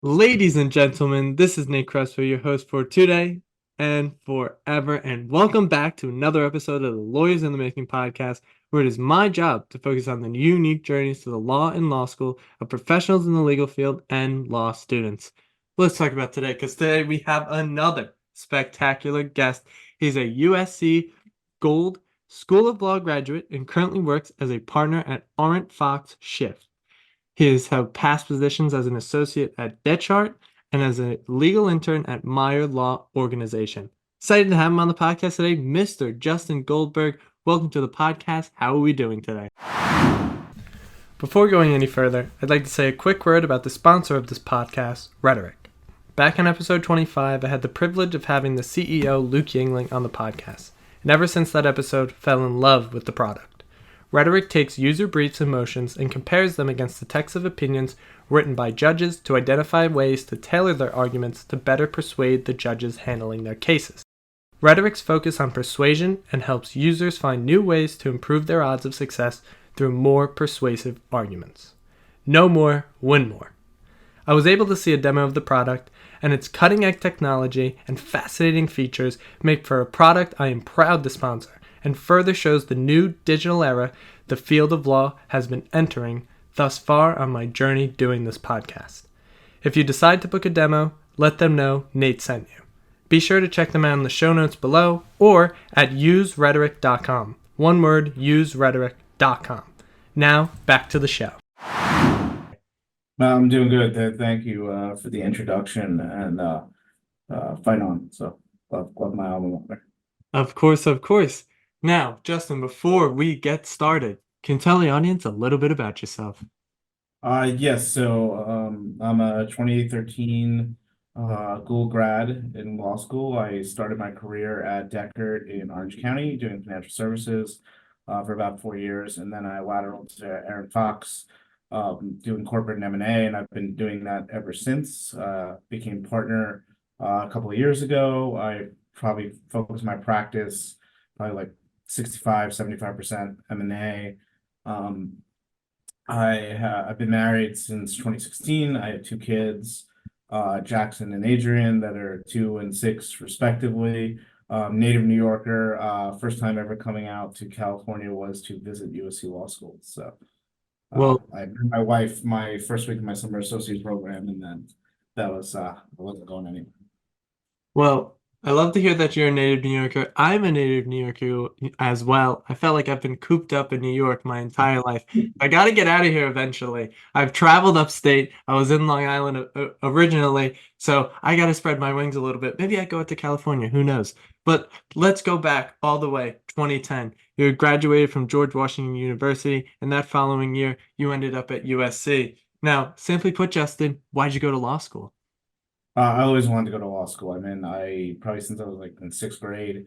Ladies and gentlemen, this is Nate Crespo, your host for today and forever, and welcome back to another episode of the Lawyers in the Making podcast, where it is my job to focus on the unique journeys to the law and law school of professionals in the legal field and law students. Let's talk about today, because today we have another spectacular guest. He's a USC Gould School of Law graduate and currently works as a partner at ArentFox Schiff. He has held past positions as an associate at Dechert and as a legal intern at Meyer Law Organization. Excited to have him on the podcast today, Mr. Justin Goldberg. Welcome to the podcast. How are we doing today? Before going any further, I'd like to say a quick word about the sponsor of this podcast, Rhetoric. Back in episode 25, I had the privilege of having the CEO, Luke Yingling, on the podcast, and ever since that episode, fell in love with the product. Rhetoric takes user briefs and motions and compares them against the text of opinions written by judges to identify ways to tailor their arguments to better persuade the judges handling their cases. Rhetoric's focus on persuasion and helps users find new ways to improve their odds of success through more persuasive arguments. Know more, win more. I was able to see a demo of the product, and its cutting-edge technology and fascinating features make for a product I am proud to sponsor, and further shows the new digital era the field of law has been entering thus far on my journey doing this podcast. If you decide to book a demo, let them know Nate sent you. Be sure to check them out in the show notes below or at userhetoric.com. One word, userhetoric.com. Now, back to the show. I'm doing good. Thank you for the introduction and fight on. So love my alma mater. Of course. Now, Justin, before we get started, can you tell the audience a little bit about yourself? Yes, so I'm a 2013 Gould grad in law school. I started my career at Dechert in Orange County doing financial services for about 4 years, and then I lateraled to ArentFox doing corporate and M&A, and I've been doing that ever since. Became partner a couple of years ago. I probably focused my practice probably like 65-75% M&A. I've been married since 2016. I have 2 kids, Jackson and Adrian, that are 2 and 6 respectively. Native New Yorker. First time ever coming out to California was to visit USC Law School. So I met my wife my first week of my summer associate program, and then that was I wasn't going anywhere. Well, I love to hear that you're a native New Yorker. I'm a native New Yorker as well. I felt like I've been cooped up in New York my entire life. I got to get out of here eventually. I've traveled upstate. I was in Long Island originally, so I got to spread my wings a little bit. Maybe I go out to California. Who knows? But let's go back all the way, 2010. You graduated from George Washington University, and that following year, you ended up at USC. Now, simply put, Justin, why'd you go to law school? I always wanted to go to law school. I mean, I probably since I was like in 6th grade,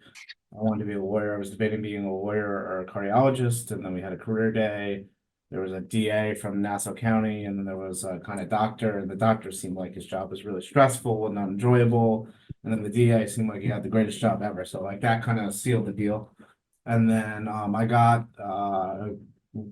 I wanted to be a lawyer. I was debating being a lawyer or a cardiologist, and then we had a career day. There was a DA from Nassau County, and then there was a kind of doctor, and the doctor seemed like his job was really stressful and not enjoyable. And then the DA seemed like he had the greatest job ever. So like that kind of sealed the deal. And then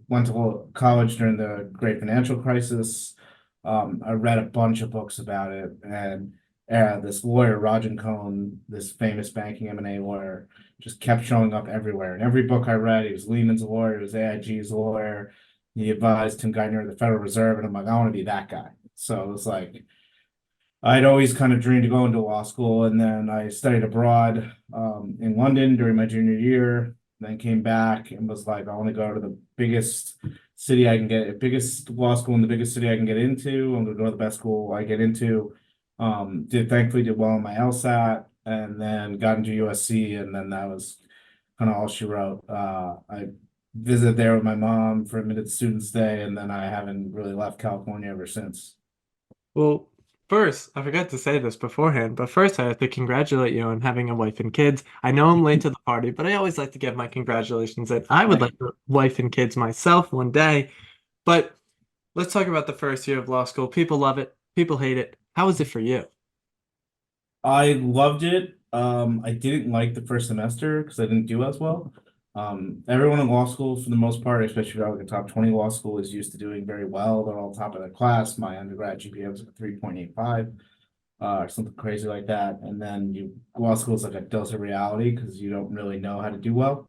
went to college during the great financial crisis. I read a bunch of books about it, and this lawyer, Rajan Cohn, this famous banking M&A lawyer, just kept showing up everywhere. In every book I read, he was Lehman's lawyer, he was AIG's lawyer, he advised Tim Geithner of the Federal Reserve, and I'm like, I want to be that guy. So it was like, I'd always kind of dreamed to go into law school, and then I studied abroad in London during my junior year, then came back and was like, I want to go to the biggest city I can get, biggest law school in the biggest city I can get into. I'm gonna go to the best school I get into. Thankfully did well on my LSAT, and then got into USC, and then that was kind of all she wrote. I visited there with my mom for a minute students day, and then I haven't really left California ever since. Well, first, I forgot to say this beforehand, but first I have to congratulate you on having a wife and kids. I know I'm late to the party, but I always like to get my congratulations in. I would like a wife and kids myself one day. But let's talk about the first year of law school. People love it, people hate it. How was it for you? I loved it. I didn't like the first semester because I didn't do as well. Everyone in law school, for the most part, especially if you're like a top 20 law school, is used to doing very well. They're all top of their class. My undergrad GPA was like a 3.85, or something crazy like that. And then law school is like a dose of reality because you don't really know how to do well.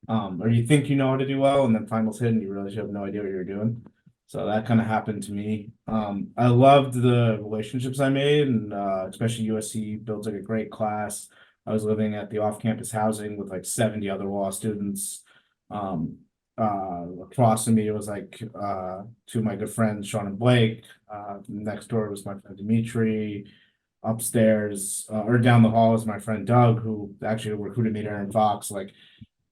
Or you think you know how to do well, and then finals hit and you realize you have no idea what you're doing. So that kind of happened to me. I loved the relationships I made, and especially USC builds like a great class. I was living at the off-campus housing with like 70 other law students. Across from me was like two of my good friends, Sean and Blake. Next door was my friend Dimitri. Upstairs, or down the hall was my friend Doug, who actually recruited me to ArentFox. Like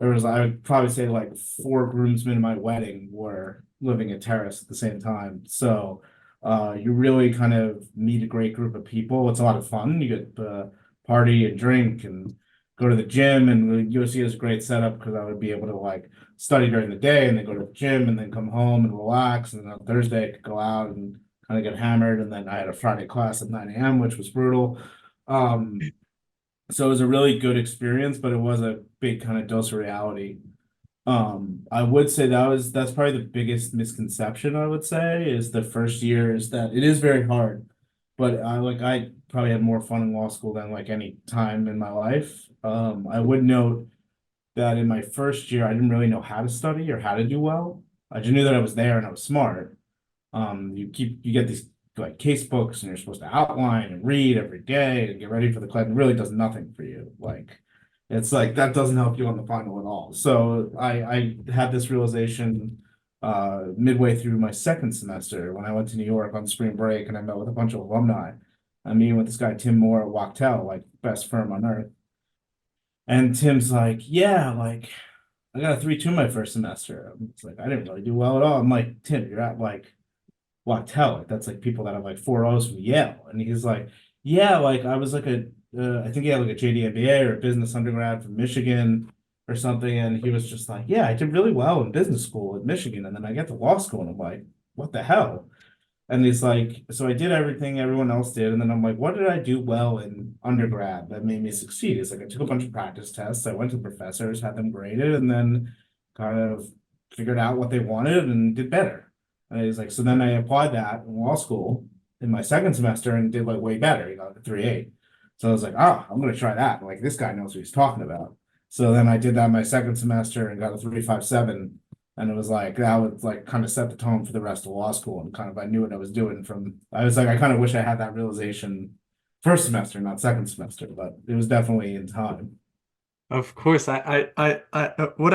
there was, I would probably say, like 4 groomsmen in my wedding were living at Terrace at the same time. So you really kind of meet a great group of people. It's a lot of fun. You get to party and drink and go to the gym. And USC is a great setup because I would be able to like study during the day and then go to the gym and then come home and relax. And then on Thursday I could go out and kind of get hammered. And then I had a Friday class at 9 a.m., which was brutal. So it was a really good experience, but it was a big kind of dose of reality. I would say that's probably the biggest misconception I would say is the first year is that it is very hard, but I probably had more fun in law school than like any time in my life. I would note that in my first year I didn't really know how to study or how to do well. I just knew that I was there and I was smart. You get these like case books and you're supposed to outline and read every day and get ready for the class. It really does nothing for you. Like it's like that doesn't help you on the final at all. So I had this realization midway through my second semester when I went to New York on spring break and I met with a bunch of alumni. I'm meeting with this guy Tim Moore at Wachtell, like best firm on earth. And Tim's like, yeah, like I got a 3.2 my first semester. It's like I didn't really do well at all. I'm like, Tim, you're at like Wachtell. Like that's like people that have like 4.0s from Yale. And he's like, yeah, like I was like I think he had like a JD MBA or a business undergrad from Michigan or something. And he was just like, yeah, I did really well in business school at Michigan. And then I get to law school and I'm like, what the hell? And he's like, so I did everything everyone else did. And then I'm like, what did I do well in undergrad that made me succeed? It's like I took a bunch of practice tests. I went to professors, had them graded, and then kind of figured out what they wanted and did better. And he's like, so then I applied that in law school in my second semester and did like way better, like a 3.8. So I was like, I'm gonna try that. Like this guy knows what he's talking about. So then I did that my second semester and got a 3.57. And it was like that would like kind of set the tone for the rest of law school and kind of I knew what I was doing from I was like I kind of wish I had that realization first semester, not second semester, but it was definitely in time. Of course, what I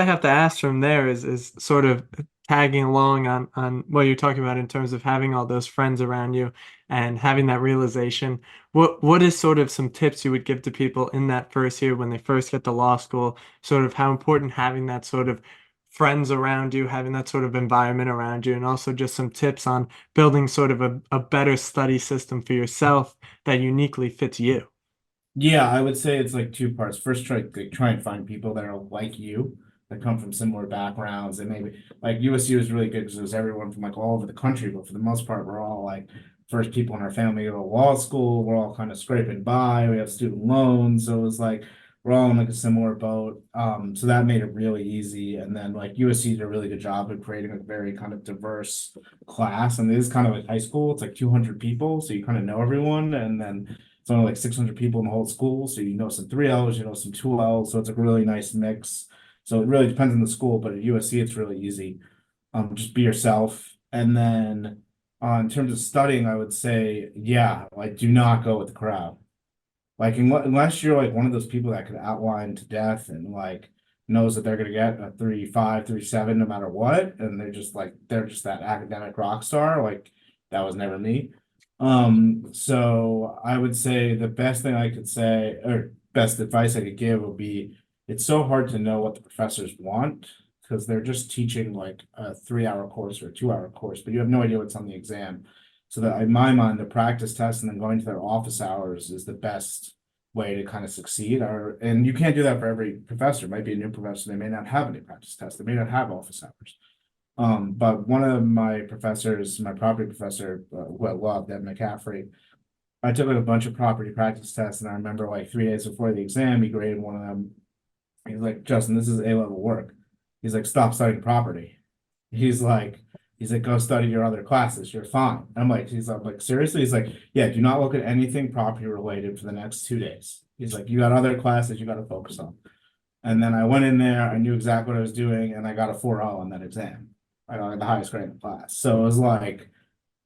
have to ask from there is sort of tagging along on what you're talking about in terms of having all those friends around you and having that realization. What is sort of some tips you would give to people in that first year when they first get to law school, sort of how important having that sort of friends around you, having that sort of environment around you, and also just some tips on building sort of a better study system for yourself that uniquely fits you. Yeah, I would say it's like two parts. First, try and find people that are like you, that come from similar backgrounds, and maybe like USC was really good because it was everyone from like all over the country, but for the most part, we're all like first people in our family go to law school. We're all kind of scraping by. We have student loans, so it was like we're all in like a similar boat. So that made it really easy. And then like USC did a really good job of creating a very kind of diverse class, and it is kind of like high school. It's like 200 people, so you kind of know everyone, and then it's only like 600 people in the whole school, so you know some 3Ls, you know some 2Ls, so it's a really nice mix. So it really depends on the school, but at USC it's really easy. Just be yourself. And then in terms of studying, I would say, yeah, like do not go with the crowd. Like unless you're like one of those people that could outline to death and like knows that they're gonna get a 3.5, 3.7 no matter what, and they're just that academic rock star. Like that was never me. So I would say the best thing I could say, or best advice I could give would be it's so hard to know what the professors want because they're just teaching like a 3-hour course or a 2-hour course, but you have no idea what's on the exam. So that in my mind, the practice test and then going to their office hours is the best way to kind of succeed. And you can't do that for every professor. It might be a new professor, they may not have any practice tests, they may not have office hours. But one of my professors, my property professor, who I loved, Ed McCaffrey, I took like a bunch of property practice tests, and I remember like 3 days before the exam, he graded one of them. He's like, Justin, this is A-level work. He's like, stop studying property. He's like, go study your other classes. You're fine. I'm like, seriously? He's like, yeah, do not look at anything property related for the next 2 days. He's like, you got other classes you got to focus on. And then I went in there, I knew exactly what I was doing, and I got a 4.0 on that exam. I got the highest grade in the class. So it was like,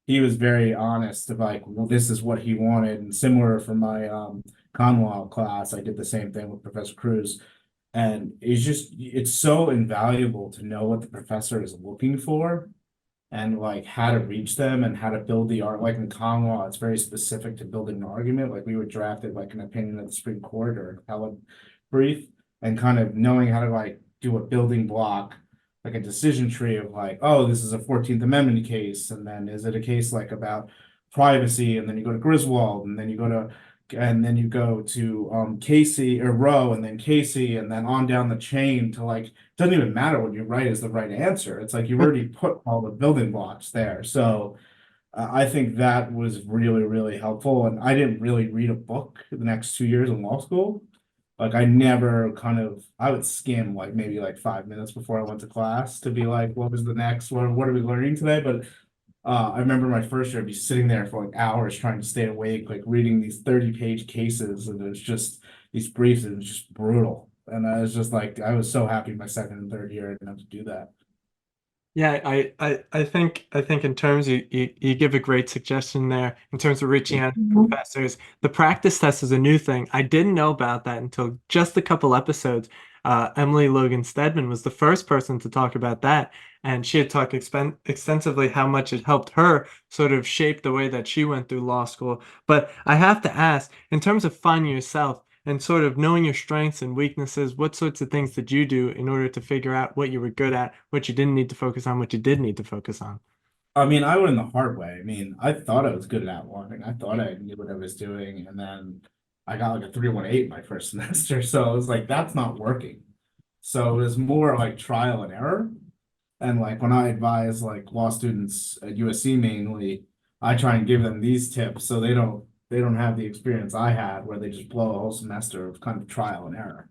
he was very honest of like, well, this is what he wanted. And similar for my common law class, I did the same thing with Professor Cruz. And it's so invaluable to know what the professor is looking for and like how to reach them and how to build the art. Like in common law, it's very specific to building an argument. Like we would draft it like an opinion of the Supreme Court or an appellate brief, and kind of knowing how to like do a building block, like a decision tree of like, oh, this is a 14th Amendment case, and then is it a case like about privacy, and then you go to Griswold, and then you go to Casey or Roe, and then Casey, and then on down the chain to like, it doesn't even matter what you write is the right answer. It's like you've already put all the building blocks there. So I think that was really, really helpful. And I didn't really read a book the next 2 years in law school. Like I never I would skim like maybe like 5 minutes before I went to class to be like, what was the next, what are we learning today? But I remember my first year, I'd be sitting there for like hours trying to stay awake, like reading these 30-page cases, and it was just these briefs, and it was just brutal. And I was just like, I was so happy my second and third year I didn't have to do that. Yeah, I think in terms you give a great suggestion there in terms of reaching out to professors. The practice test is a new thing. I didn't know about that until just a couple episodes. Emily Logan Stedman was the first person to talk about that, and she had talked extensively how much it helped her sort of shape the way that she went through law school. But I have to ask, in terms of finding yourself and sort of knowing your strengths and weaknesses, what sorts of things did you do in order to figure out what you were good at, what you didn't need to focus on, what you did need to focus on? I mean, I went in the hard way. I mean, I thought I was good at outlining. I thought I knew what I was doing, and then I got like a 3.18 my first semester. So I was like, that's not working. So it was more like trial and error. And like when I advise like law students at USC mainly, I try and give them these tips so they don't have the experience I had where they just blow a whole semester of kind of trial and error.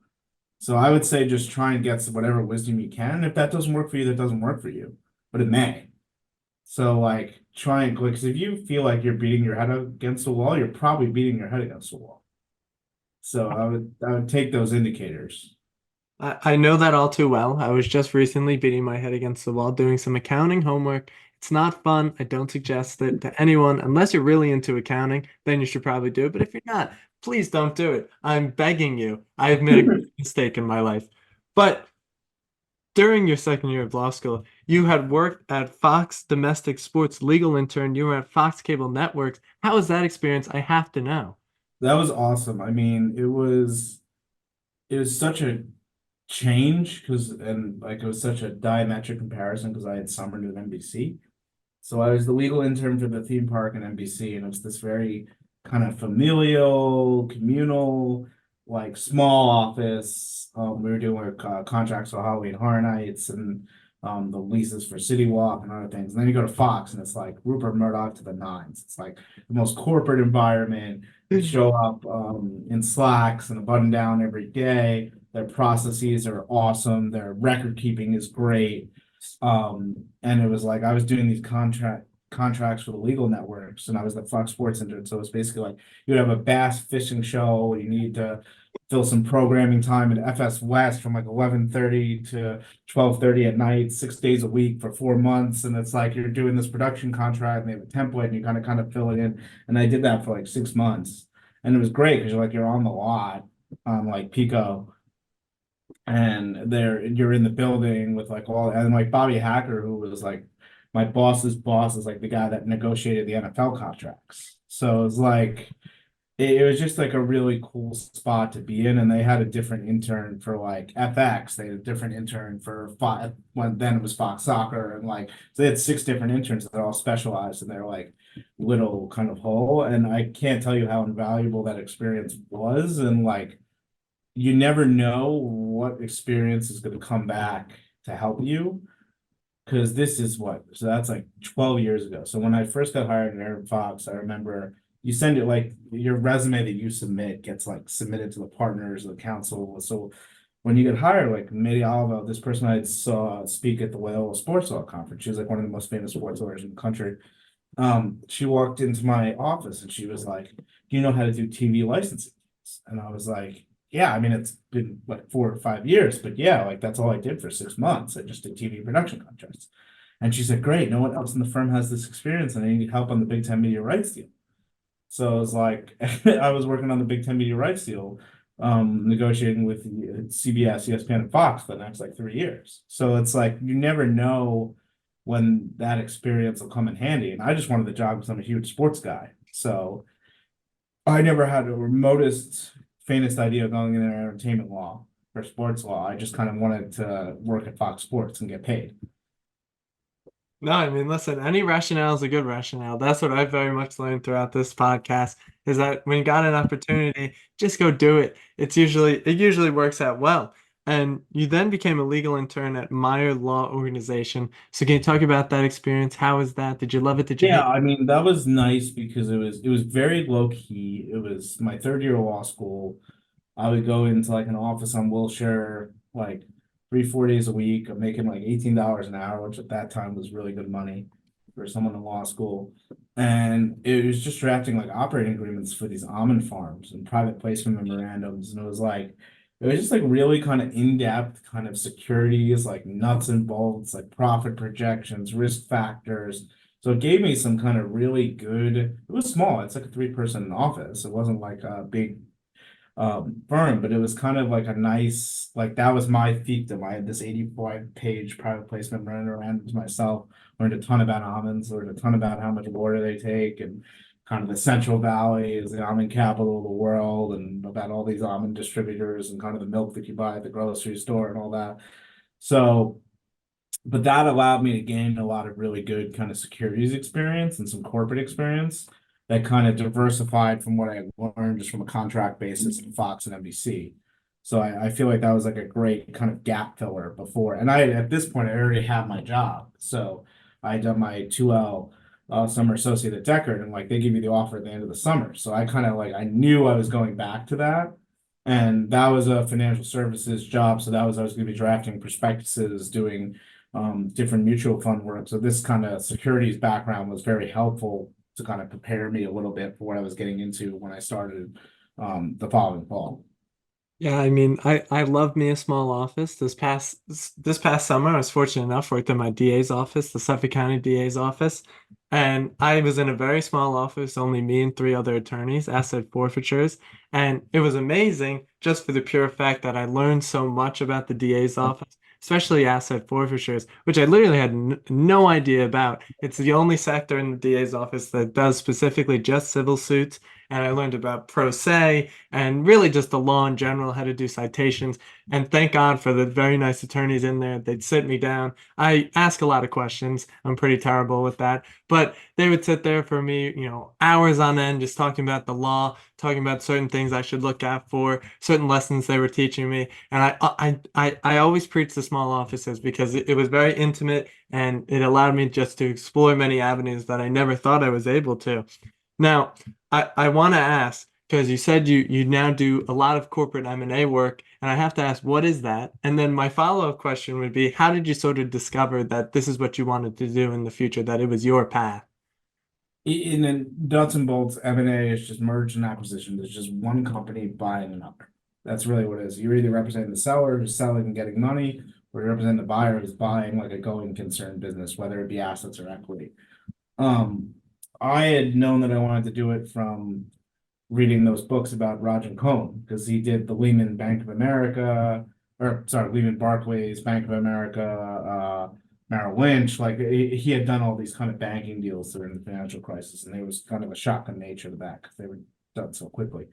So I would say just try and get whatever wisdom you can. If that doesn't work for you, that doesn't work for you, but it may. So like try and click, because if you feel like you're beating your head against the wall, you're probably beating your head against the wall. So I would take those indicators. I know that all too well. I was just recently beating my head against the wall doing some accounting homework. It's not fun. I don't suggest it to anyone unless you're really into accounting, then you should probably do it. But if you're not, please don't do it. I'm begging you. I have made a mistake in my life. But during your second year of law school, you had worked at Fox Domestic Sports Legal Intern. You were at Fox Cable Networks. How was that experience? I have to know. That was awesome. I mean, it was such a change and like it was such a diametric comparison because I had summered at NBC. So I was the legal intern for the theme park in NBC, and it was this very kind of familial, communal, like small office. We were doing contracts for Halloween Horror Nights and the leases for City Walk and other things. And then you go to Fox, and it's like Rupert Murdoch to the nines. It's like the most corporate environment. You show up in slacks and a button down every day. Their processes are awesome. Their record keeping is great. And it was like I was doing these contracts for the legal networks, and I was the Fox Sports intern. So it's basically like you would have a bass fishing show. You need to fill some programming time at FS West from like 11:30 to 12:30 at night, 6 days a week for 4 months. And it's like you're doing this production contract, and they have a template, and you kind of fill it in. And I did that for like 6 months, and it was great because you're on the lot on like Pico, and you're in the building with like all, and like Bobby Hacker, who was like my boss's boss, is like the guy that negotiated the NFL contracts. So it's like it was just like a really cool spot to be in. And they had a different intern for like FX. They had a different intern for when then it was Fox Soccer, and like so they had 6 different interns that all specialized in their like little kind of hole. And I can't tell you how invaluable that experience was. And like you never know what experience is going to come back to help you. Because this is so that's like 12 years ago. So when I first got hired at ArentFox, I remember you send it like your resume that you submit gets like submitted to the partners, the council. So when you get hired, like Mary Oliver, this person I saw speak at the Loyola Sports Law Conference, she's like one of the most famous sports lawyers in the country. She walked into my office and she was like, "Do you know how to do TV licensing?" And I was like, "Yeah, I mean, it's been like 4 or 5 years, but yeah, like that's all I did for 6 months. I just did TV production contracts." And she said, "Great, no one else in the firm has this experience, and I need help on the Big Ten media rights deal." So I was like, I was working on the Big Ten media rights deal, negotiating with CBS, ESPN, and Fox for the next like 3 years. So it's like you never know when that experience will come in handy. And I just wanted the job because I'm a huge sports guy. So I never had the remotest, faintest idea of going into entertainment law or sports law. I just kind of wanted to work at Fox Sports and get paid. No, I mean, listen, any rationale is a good rationale. That's what I've very much learned throughout this podcast is that when you got an opportunity, just go do it. It usually works out well. And you then became a legal intern at Meyer Law Organization. So can you talk about that experience? How was that? Did you love it? Did you Yeah, hate I mean, that was nice because it was very low key. It was my third year of law school. I would go into like an office on Wilshire like 3, 4 days a week. I'm making like $18 an hour, which at that time was really good money for someone in law school. And it was just drafting like operating agreements for these almond farms and private placement memorandums. And it was just like really kind of in-depth kind of securities, like nuts and bolts, like profit projections, risk factors. So it gave me some kind of really good, it was small. It's like a 3-person office. It wasn't like a big firm, but it was kind of like a nice, like that was my fiefdom. I had this 85-page private placement running around myself, learned a ton about almonds, learned a ton about how much water they take, and kind of the Central Valley is the almond capital of the world, and about all these almond distributors and kind of the milk that you buy at the grocery store and all that. So, but that allowed me to gain a lot of really good kind of securities experience and some corporate experience that kind of diversified from what I learned just from a contract basis at Fox and NBC. So I feel like that was like a great kind of gap filler before. And at this point, I already had my job. So I had done my 2L summer associate at Dechert, and like they give you the offer at the end of the summer. So I kind of like, I knew I was going back to that. And that was a financial services job. So I was going to be drafting prospectuses, doing different mutual fund work. So this kind of securities background was very helpful to kind of prepare me a little bit for what I was getting into when I started the following fall. Yeah, I mean, I love me a small office. This past summer, I was fortunate enough worked in my DA's office, the Suffolk County DA's office, and I was in a very small office, only me and 3 other attorneys, asset forfeitures, and it was amazing just for the pure fact that I learned so much about the DA's office, especially asset forfeitures, which I literally had no idea about. It's the only sector in the DA's office that does specifically just civil suits, and I learned about pro se and really just the law in general, how to do citations. And thank God for the very nice attorneys in there. They'd sit me down. I ask a lot of questions. I'm pretty terrible with that. But they would sit there for me, hours on end, just talking about the law, talking about certain things I should look out for, certain lessons they were teaching me. And I always preach the small offices because it was very intimate and it allowed me just to explore many avenues that I never thought I was able to. Now, I want to ask, because you said you now do a lot of corporate M&A work, and I have to ask, what is that? And then my follow-up question would be, how did you sort of discover that this is what you wanted to do in the future, that it was your path? In the nuts and bolts, M&A is just merge and acquisition. There's just one company buying another. That's really what it is. You're either representing the seller who's selling and getting money, or you're representing the buyer who's buying like a going concern business, whether it be assets or equity. I had known that I wanted to do it from reading those books about Roger Cohn because he did the Lehman Bank of America, or sorry, Lehman Barclays, Bank of America, Merrill Lynch. Like he had done all these kind of banking deals during the financial crisis, and there was kind of a shotgun nature to that because they were done so quickly.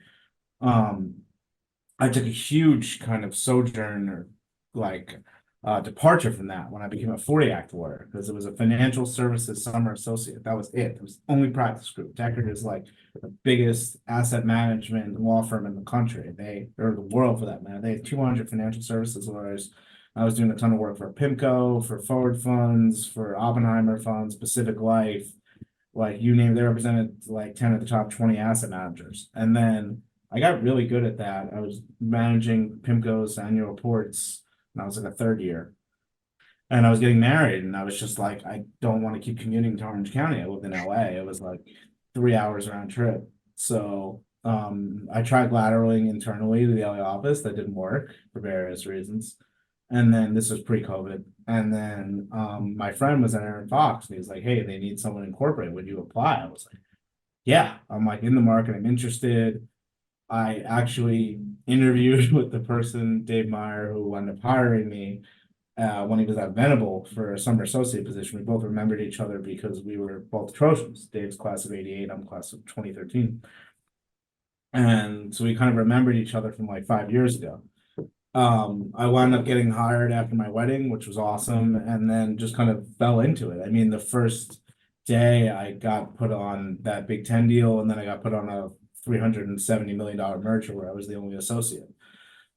I took a huge kind of sojourn or like departure from that when I became a 40 Act lawyer because it was a financial services summer associate. That was it. It was the only practice group. Dechert is like the biggest asset management law firm in the country. Or the world for that matter. They have 200 financial services lawyers. I was doing a ton of work for PIMCO, for Forward Funds, for Oppenheimer Funds, Pacific Life, like you name it, they represented like 10 of the top 20 asset managers. And then I got really good at that. I was managing PIMCO's annual reports when I was like a third year. And I was getting married, and I was just like, I don't want to keep commuting to Orange County. I lived in LA. It was like 3 hours round trip. So I tried lateraling internally to the LA office. That didn't work for various reasons. And then this was pre-COVID. And then my friend was at ArentFox, and he was like, hey, they need someone in corporate. Would you apply? I was like, yeah. I'm like in the market. I'm interested. I actually interviewed with the person, Dave Meyer, who wound up hiring me when he was at Venable for a summer associate position. We both remembered each other because we were both Trojans. Dave's class of '88, I'm class of 2013. And so we kind of remembered each other from like 5 years ago. I wound up getting hired after my wedding, which was awesome, and then just kind of fell into it. I mean, the first day I got put on that Big Ten deal, and then I got put on a $370 million merger where I was the only associate.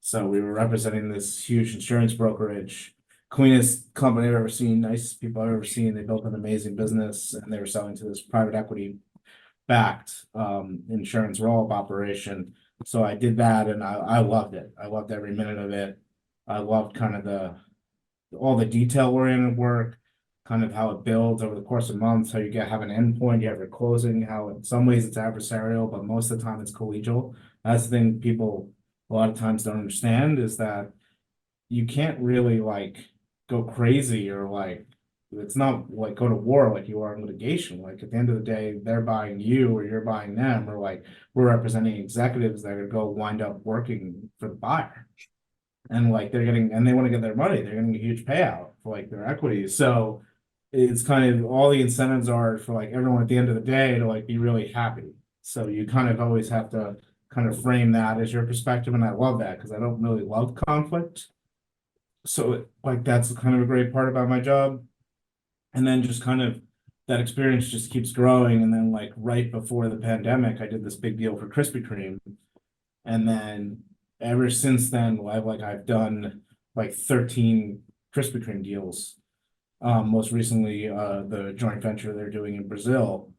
So we were representing this huge insurance brokerage, cleanest company I've ever seen, nicest people I've ever seen. They built an amazing business, and they were selling to this private equity backed insurance roll-up operation. So I did that, and I loved it. I loved every minute of it. I loved kind of all the detail-oriented work, kind of how it builds over the course of months, how you have an endpoint, you have your closing, how in some ways it's adversarial, but most of the time it's collegial. That's the thing people a lot of times don't understand, is that you can't really like go crazy, or like it's not like go to war like you are in litigation. Like at the end of the day, they're buying you or you're buying them, or like we're representing executives that are go wind up working for the buyer. And like they're getting, and they want to get their money, they're getting a huge payout for like their equity. So it's kind of all the incentives are for like everyone at the end of the day to like be really happy. So you kind of always have to kind of frame that as your perspective. And I love that because I don't really love conflict. So like that's kind of a great part about my job. And then just kind of that experience just keeps growing. And then like right before the pandemic, I did this big deal for Krispy Kreme. And then ever since then, I've done like 13 Krispy Kreme deals. Most recently, the joint venture they're doing in Brazil.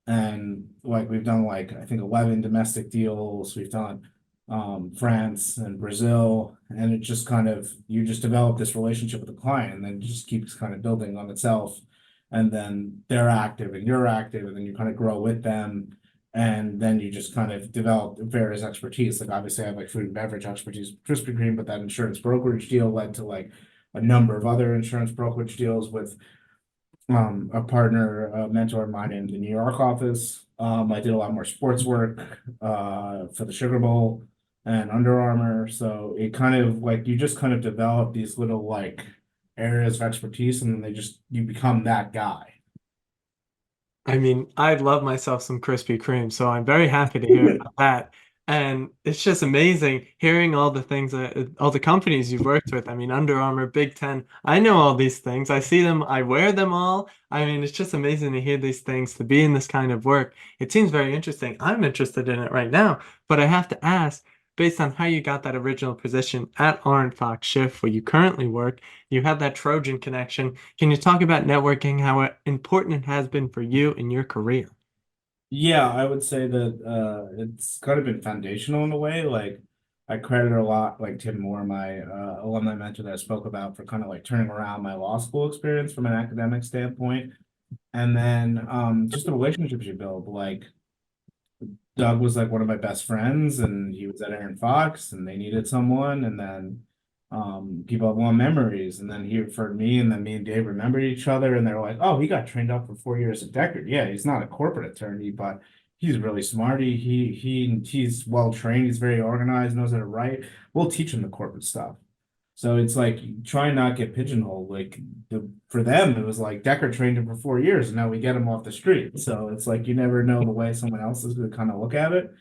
And like we've done like I think 11 domestic deals. We've done France and Brazil, and it just kind of you just develop this relationship with the client, and then it just keeps kind of building on itself. And then they're active and you're active, and then you kind of grow with them. And then you just kind of develop various expertise. Like obviously I have like food and beverage expertise with Krispy Kreme, but that insurance brokerage deal led to like a number of other insurance brokerage deals with a partner, a mentor of mine in the New York office. I did a lot more sports work for the Sugar Bowl and Under Armour. So it kind of like you just kind of develop these little like areas of expertise, and then you become that guy. I mean, I love myself some Krispy Kreme, so I'm very happy to hear about that. And it's just amazing hearing all the things that all the companies you've worked with. I mean, Under Armour, Big Ten. I know all these things. I see them, I wear them all. I mean, it's just amazing to hear these things, to be in this kind of work. It seems very interesting. I'm interested in it right now, but I have to ask, based on how you got that original position at ArentFox Schiff, where you currently work, you have that Trojan connection. Can you talk about networking, how important it has been for you in your career? Yeah, I would say that it's kind of been foundational in a way. Like I credit a lot like Tim Moore, my alumni mentor that I spoke about, for kind of like turning around my law school experience from an academic standpoint. And then just the relationships you build. Like Doug was like one of my best friends, and he was at ArentFox, and they needed someone. And then people have long memories, and then he referred me, and then me and Dave remembered each other, and they're like, oh, he got trained up for 4 years at Dechert. Yeah, he's not a corporate attorney, but he's really smart. He's well trained, he's very organized, knows how to write. We'll teach him the corporate stuff. So it's like try and not get pigeonholed. Like for them, it was like Dechert trained him for 4 years, and now we get him off the street. So it's like you never know the way someone else is going to kind of look at it.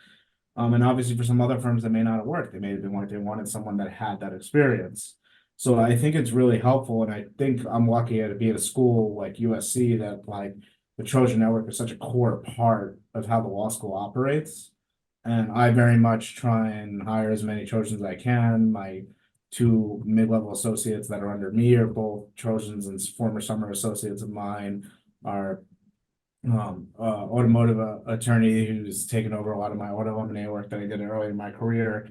And obviously for some other firms that may not have worked, they wanted someone that had that experience. So I think it's really helpful, and I think I'm lucky to be at a school like USC that like the Trojan Network is such a core part of how the law school operates. And I very much try and hire as many Trojans as I can. My two mid-level associates that are under me are both Trojans and former summer associates of mine. Our automotive attorney who's taken over a lot of my auto M&A work that I did early in my career,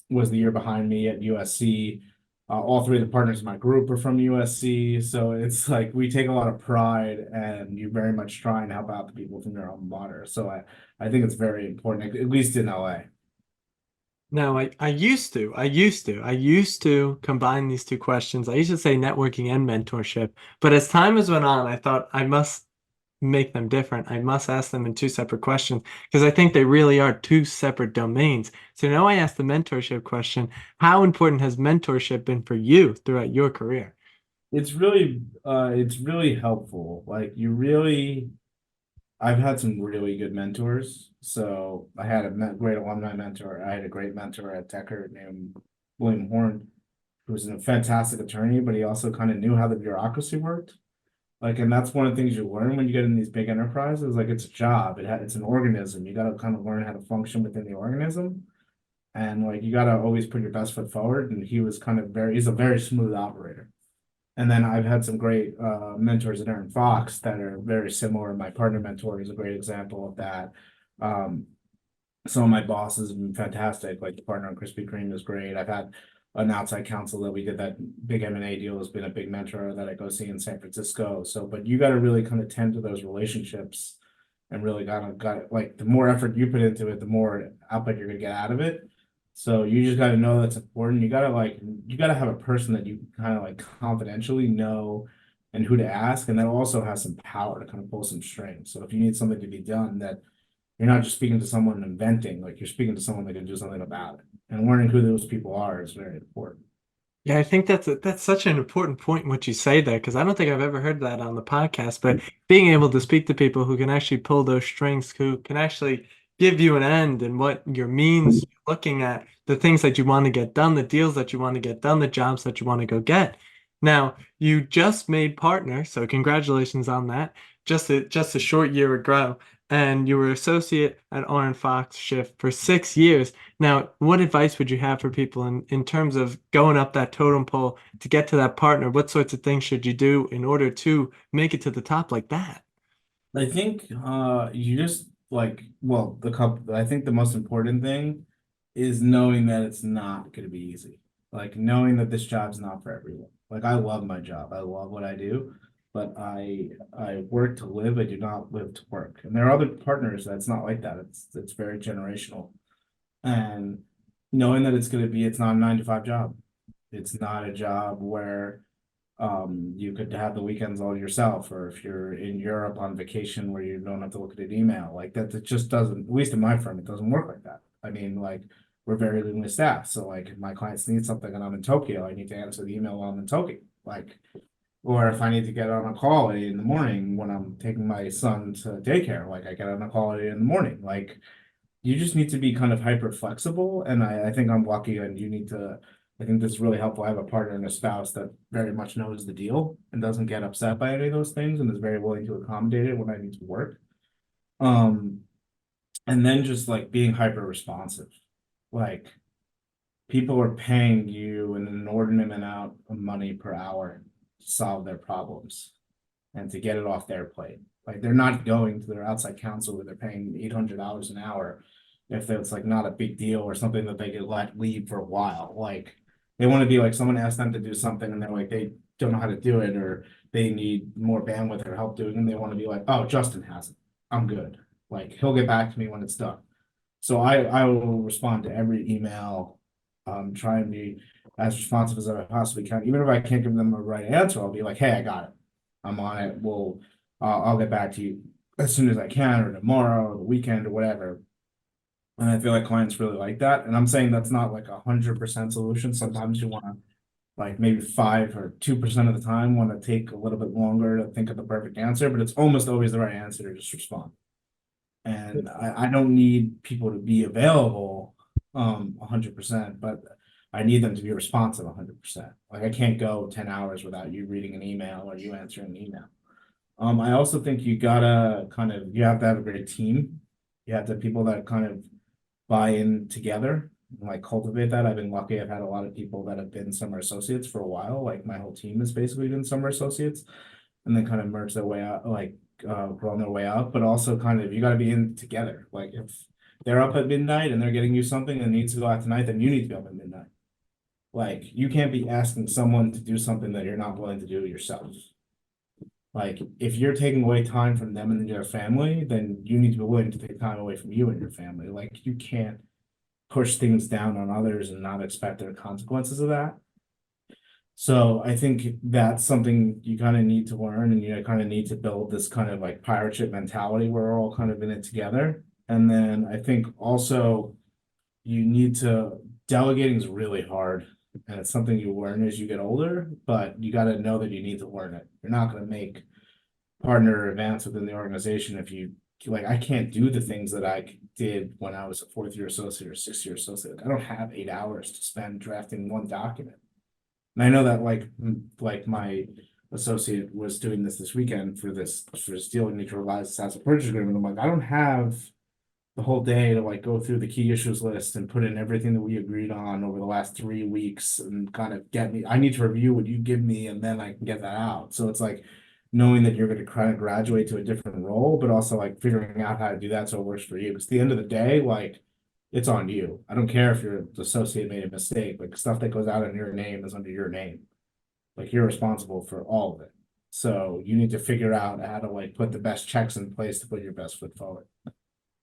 was the year behind me at USC. All three of the partners in my group are from USC, so it's like we take a lot of pride, and you very much try and help out the people from your alma mater. So I think it's very important, at least in LA. Now, I used to combine these two questions. I used to say networking and mentorship, but as time has went on, I thought I must make them different. I must ask them in two separate questions because I think they really are two separate domains. So now I ask the mentorship question. How important has mentorship been for you throughout your career? It's really helpful. Like I've had some really good mentors. So I had a great alumni mentor. I had a great mentor at Dechert named William Horn, who was a fantastic attorney, but he also kind of knew how the bureaucracy worked. Like, and that's one of the things you learn when you get in these big enterprises. Like, it's a job. It's an organism. You got to kind of learn how to function within the organism, and like you got to always put your best foot forward. And he was kind of he's a very smooth operator. And then I've had some great mentors at ArentFox that are very similar. My partner mentor is a great example of that. Um, some of my bosses have been fantastic. Like the partner on Krispy Kreme is great. I've had an outside counsel that we did that big M&A deal has been a big mentor that I go see in San Francisco. So, but you got to really kind of tend to those relationships and really got like the more effort you put into it, the more output you're gonna get out of it. So you just got to know that's important. You got to have a person that you kind of like confidentially know and who to ask, and that also has some power to kind of pull some strings. So if you need something to be done, that you're not just speaking to someone and venting, like you're speaking to someone that can do something about it. And learning who those people are is very important. Yeah, I think that's such an important point in what you say there, because I don't think I've ever heard that on the podcast. But being able to speak to people who can actually pull those strings, who can actually give you an end and what your means you're looking at, the things that you want to get done, the deals that you want to get done, the jobs that you want to go get. Now, you just made partner, so congratulations on that. Just a short year ago, and you were associate at ArentFox Schiff for 6 years. Now, what advice would you have for people in terms of going up that totem pole to get to that partner? What sorts of things should you do in order to make it to the top like that? I think you just like well the couple I think the most important thing is knowing that it's not going to be easy. Like knowing that this job's not for everyone. Like I love my job. I love what I do, but I work to live. I do not live to work. And there are other partners that's not like that. It's very generational. And knowing that it's not a 9 to 5 job. It's not a job where you could have the weekends all yourself, or if you're in Europe on vacation where you don't have to look at an email like that. It just doesn't, at least in my firm, it doesn't work like that. I mean, like we're very leanly staffed. So like if my clients need something and I'm in Tokyo, I need to answer the email while I'm in Tokyo. Like, or if I need to get on a call in the morning when I'm taking my son to daycare, like I get on a call in the morning. Like you just need to be kind of hyper flexible. And I think I'm lucky, and I think this is really helpful. I have a partner and a spouse that very much knows the deal and doesn't get upset by any of those things and is very willing to accommodate it when I need to work. Um, and then just like being hyper responsive. Like people are paying you an inordinate amount of money per hour to solve their problems and to get it off their plate. Like they're not going to their outside counsel where they're paying $800 an hour if it's like not a big deal or something that they could let leave for a while. Like they want to be like someone asked them to do something and they're like they don't know how to do it, or they need more bandwidth or help doing it, and they want to be like, oh, Justin has it. I'm good. Like he'll get back to me when it's done. So I will respond to every email, try and be as responsive as I possibly can. Even if I can't give them a right answer, I'll be like, hey, I got it. I'm on it. I'll get back to you as soon as I can, or tomorrow, or the weekend, or whatever. And I feel like clients really like that. And I'm saying that's not like 100% solution. Sometimes you want to like maybe 5 or 2% of the time want to take a little bit longer to think of the perfect answer, but it's almost always the right answer to just respond. And I don't need people to be available 100%, but I need them to be responsive 100%. Like I can't go 10 hours without you reading an email or you answering an email. I also think you have to have a great team. You have to have people that kind of buy in together and like cultivate that. I've been lucky. I've had a lot of people that have been summer associates for a while. Like my whole team has basically been summer associates, and then kind of merge their way out, like on their way up, but also kind of you got to be in together. Like if they're up at midnight and they're getting you something and needs to go out tonight, then you need to be up at midnight. Like you can't be asking someone to do something that you're not willing to do yourself. Like if you're taking away time from them and their family, then you need to be willing to take time away from you and your family. Like you can't push things down on others and not expect there are consequences of that. So I think that's something you kind of need to learn, and you kind of need to build this kind of like pirate ship mentality where we're all kind of in it together. And then I think also you need to delegating is really hard, and it's something you learn as you get older, but you got to know that you need to learn it. You're not going to make partner advance within the organization if you like. I can't do the things that I did when I was a fourth year associate or sixth year associate. Like, I don't have 8 hours to spend drafting one document. And I know that like my associate was doing this weekend for this deal and need to revise as a purchase agreement. I'm like, I don't have the whole day to like go through the key issues list and put in everything that we agreed on over the last 3 weeks and kind of I need to review what you give me and then I can get that out. So it's like knowing that you're going to kind of graduate to a different role, but also like figuring out how to do that so it works for you. Because at the end of the day, like it's on you. I don't care if your associate made a mistake. Like stuff that goes out in your name is under your name. Like you're responsible for all of it. So you need to figure out how to like put the best checks in place to put your best foot forward.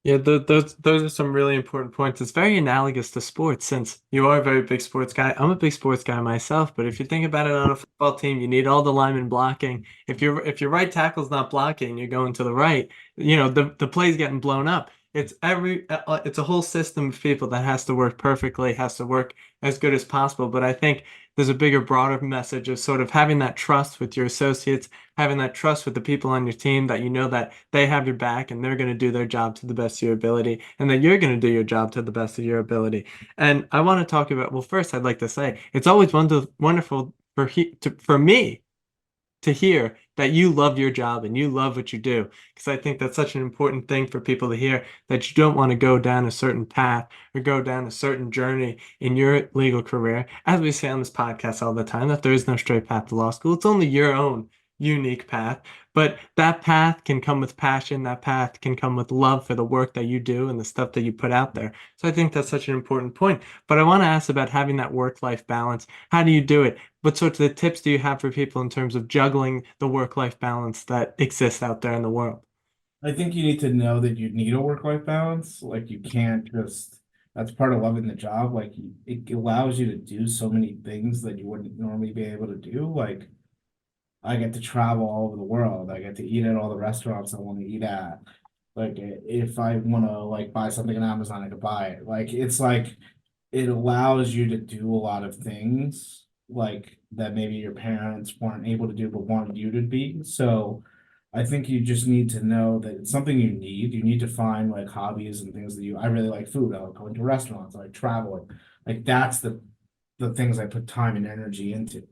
Yeah, those are some really important points. It's very analogous to sports since you are a very big sports guy. I'm a big sports guy myself, but if you think about it on a football team, you need all the linemen blocking. If your right tackle's not blocking, you're going to the right, the play's getting blown up. It's a whole system of people that has to work perfectly, has to work as good as possible. But I think there's a bigger, broader message of sort of having that trust with your associates, having that trust with the people on your team that you know that they have your back and they're going to do their job to the best of your ability and that you're going to do your job to the best of your ability. And I want to talk about, well, first, I'd like to say it's always wonderful for me to hear that you love your job and you love what you do. Because I think that's such an important thing for people to hear, that you don't want to go down a certain path or go down a certain journey in your legal career. As we say on this podcast all the time, that there is no straight path to law school. It's only your own unique path. But that path can come with passion. That path can come with love for the work that you do and the stuff that you put out there. So I think that's such an important point. But I want to ask about having that work-life balance. How do you do it? What sorts of tips do you have for people in terms of juggling the work-life balance that exists out there in the world? I think you need to know that you need a work-life balance. Like you can't just, that's part of loving the job. Like it allows you to do so many things that you wouldn't normally be able to do. Like I get to travel all over the world. I get to eat at all the restaurants I want to eat at. Like if I want to like buy something on Amazon, I could buy it. Like it's like it allows you to do a lot of things like that maybe your parents weren't able to do but wanted you to be. So I think you just need to know that it's something you need. You need to find like hobbies and things that I really like food. I like going to restaurants, I like traveling. Like that's the things I put time and energy into.